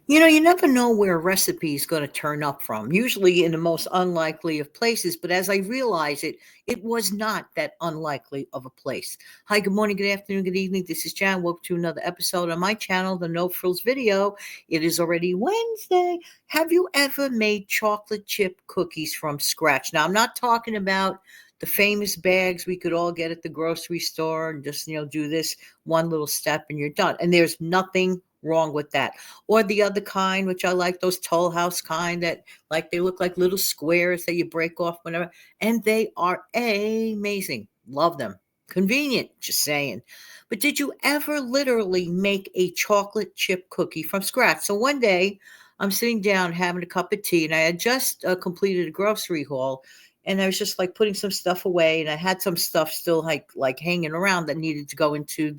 You never know where a recipe is going to turn up from, usually in the most unlikely of places. But as I realize it, it was not that unlikely of a place. Hi, good morning, good afternoon, good evening. This is Jan. Welcome to another episode on my channel, the No Frills Video. It is already Wednesday. Have you ever made chocolate chip cookies from scratch? Now, I'm not talking about the famous bags we could all get at the grocery store and just, do this one little step and you're done. And there's nothing wrong with that. Or the other kind, which I like, those Toll House kind that like they look like little squares that you break off whenever, and they are amazing. Love them. Convenient, just saying. But did you ever literally make a chocolate chip cookie from scratch? So one day I'm sitting down having a cup of tea, and I had just completed a grocery haul, and I was just like putting some stuff away, and I had some stuff still like hanging around that needed to go into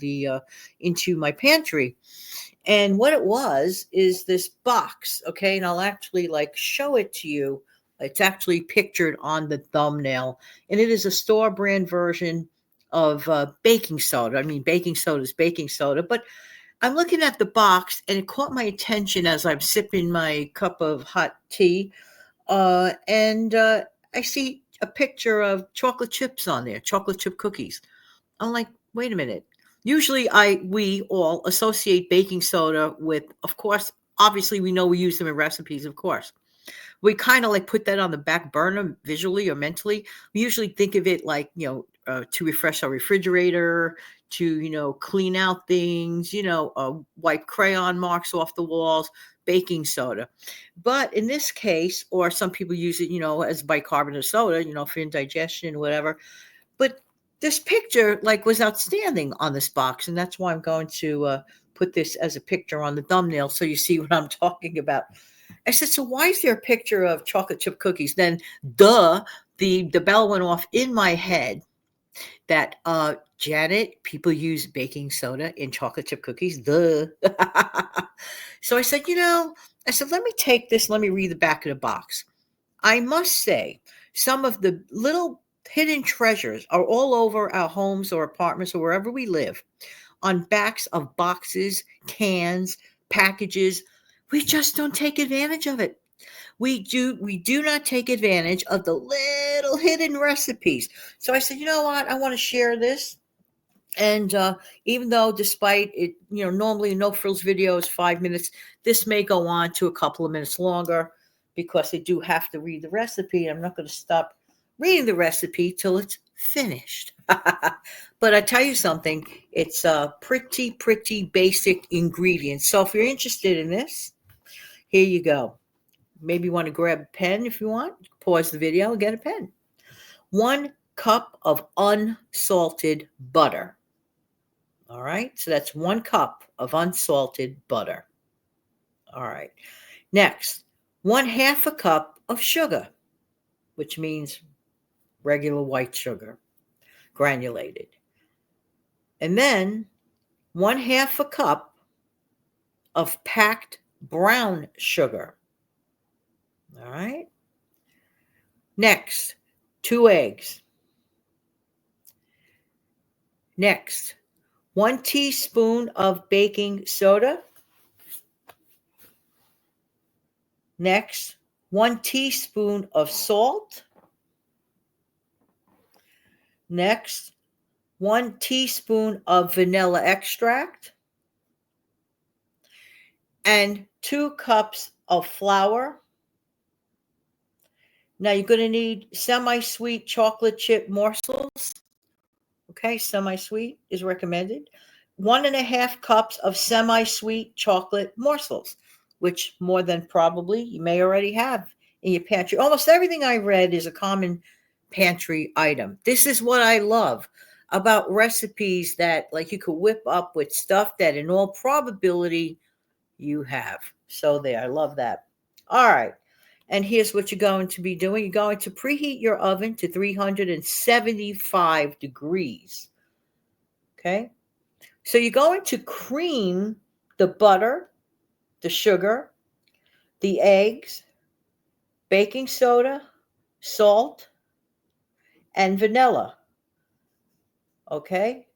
my pantry. And what it was is this box, okay? And I'll actually like show it to you. It's actually pictured on the thumbnail, and it is a store brand version of baking soda. I mean, baking soda is baking soda, but I'm looking at the box, and it caught my attention as I'm sipping my cup of hot tea, and I see a picture of chocolate chips on there, chocolate chip cookies. I'm like, wait a minute. Usually we all associate baking soda with, of course, obviously we know we use them in recipes, of course. We kind of like put that on the back burner visually or mentally. We usually think of it like, to refresh our refrigerator, to, clean out things, wipe crayon marks off the walls, baking soda. But in this case, or some people use it, as bicarbonate of soda, for indigestion, whatever. But this picture like was outstanding on this box, and that's why I'm going to put this as a picture on the thumbnail so you see what I'm talking about. I said, so why is there a picture of chocolate chip cookies? Then, duh, the bell went off in my head that Janet, people use baking soda in chocolate chip cookies. Duh. So I said, let me take this. Let me read the back of the box. I must say, some of the little hidden treasures are all over our homes or apartments or wherever we live on backs of boxes, cans, packages. We just don't take advantage of it. We do not take advantage of the little hidden recipes. So I said, you know what? I want to share this. And even though, despite it, normally No Frills video is 5 minutes, this may go on to a couple of minutes longer because I do have to read the recipe. I'm not going to stop reading the recipe till it's finished. But I tell you something, it's pretty basic ingredients. So if you're interested in this, here you go. Maybe you want to grab a pen if you want. Pause the video and get a pen. 1 cup of unsalted butter. All right, so that's 1 cup of unsalted butter. All right, next, 1/2 cup of sugar, which means regular white sugar, granulated. And then 1/2 cup of packed brown sugar. All right, next, 2 eggs. Next, 1 teaspoon of baking soda. Next, 1 teaspoon of salt. Next, 1 teaspoon of vanilla extract. And 2 cups of flour. Now you're going to need semi-sweet chocolate chip morsels. Okay, semi-sweet is recommended. 1.5 cups of semi-sweet chocolate morsels, which more than probably you may already have in your pantry. Almost everything I read is a common pantry item. This is what I love about recipes that like you could whip up with stuff that in all probability you have. So there, I love that. All right. And here's what you're going to be doing. You're going to preheat your oven to 375 degrees. Okay. So you're going to cream the butter, the sugar, the eggs, baking soda, salt, and vanilla. Okay.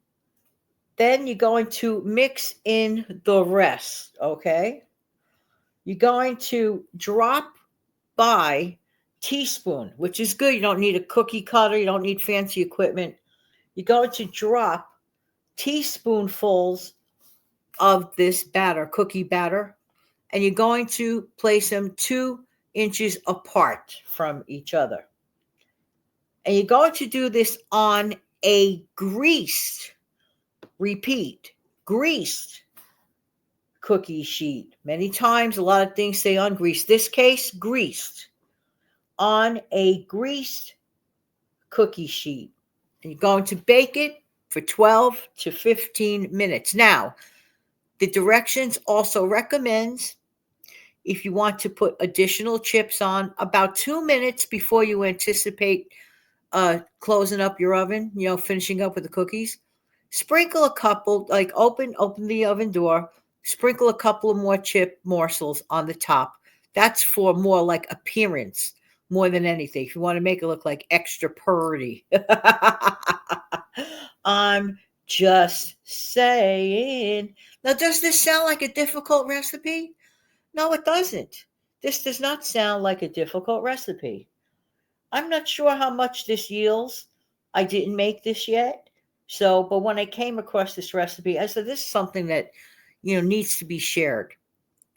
Then you're going to mix in the rest. Okay. You're going to drop by teaspoon, which is good. You don't need a cookie cutter. You don't need fancy equipment. You're going to drop teaspoonfuls of this batter, cookie batter, and you're going to place them 2 inches apart from each other. And you're going to do this on a greased, repeat, greased cookie sheet. Many times, a lot of things say ungreased. This case, greased. On a greased cookie sheet. And you're going to bake it for 12 to 15 minutes. Now, the directions also recommends if you want to put additional chips on about 2 minutes before you anticipate closing up your oven, finishing up with the cookies. Sprinkle a couple, like open the oven door, sprinkle a couple of more chip morsels on the top. That's for more like appearance more than anything. If you want to make it look like extra pretty. I'm just saying. Now, does this sound like a difficult recipe? No, it doesn't. This does not sound like a difficult recipe. I'm not sure how much this yields. I didn't make this yet. So, but when I came across this recipe, I said, this is something that, needs to be shared.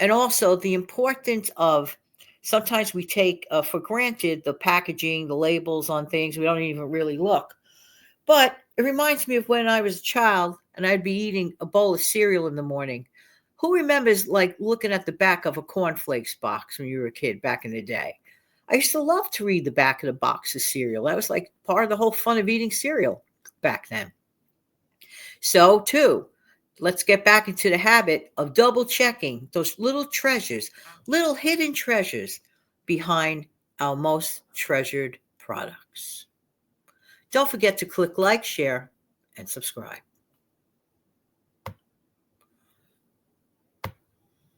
And also the importance of sometimes we take for granted the packaging, the labels on things. We don't even really look. But it reminds me of when I was a child and I'd be eating a bowl of cereal in the morning. Who remembers like looking at the back of a cornflakes box when you were a kid back in the day? I used to love to read the back of the box of cereal. That was like part of the whole fun of eating cereal back then. So, too, let's get back into the habit of double checking those little treasures, little hidden treasures behind our most treasured products. Don't forget to click like, share, and subscribe.